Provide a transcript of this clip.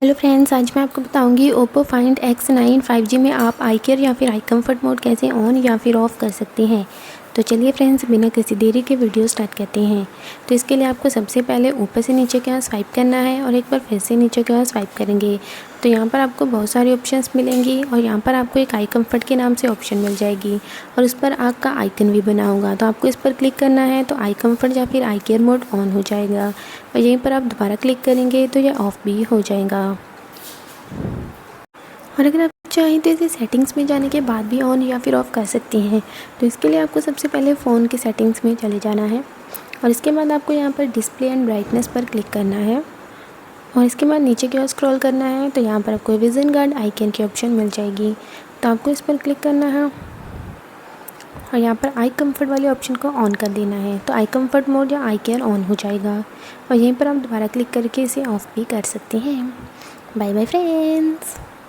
Hello friends, आज मैं आपको बताऊंगी Oppo Find X9 5G में आप आई केयर या फिर आई कंफर्ट मोड कैसे ऑन या फिर ऑफ़ कर सकते हैं। तो चलिए फ्रेंड्स, बिना किसी देरी के वीडियो स्टार्ट करते हैं। तो इसके लिए आपको सबसे पहले ऊपर से नीचे की ओर स्वाइप करना है और एक बार फिर से नीचे की ओर स्वाइप करेंगे तो यहाँ पर आपको बहुत सारी ऑप्शंस मिलेंगी और यहाँ पर आपको एक आई कंफर्ट के नाम से ऑप्शन मिल जाएगी और उस पर आग का आइकन भी बना होगा। तो आपको इस पर क्लिक करना है तो आई कंफर्ट या फिर आई केयर मोड ऑन हो जाएगा और यहीं पर आप दोबारा क्लिक करेंगे तो यह ऑफ़ भी हो जाएगा। और अगर आप चाहें तो इसे सेटिंग्स में जाने के बाद भी ऑन या फिर ऑफ़ कर सकते हैं। तो इसके लिए आपको सबसे पहले फ़ोन की सेटिंग्स में चले जाना है और इसके बाद आपको यहाँ पर डिस्प्ले एंड ब्राइटनेस पर क्लिक करना है और इसके बाद नीचे की ओर स्क्रॉल करना है तो यहाँ पर आपको विज़न गार्ड आइकन की ऑप्शन मिल जाएगी। तो आपको इस पर क्लिक करना है और यहाँ पर आई कंफर्ट वाले ऑप्शन को ऑन कर देना है तो आई कंफर्ट मोड या आई केयर ऑन हो जाएगा और यहीं पर आप दोबारा क्लिक करके इसे ऑफ़ भी कर सकते हैं। Bye bye friends.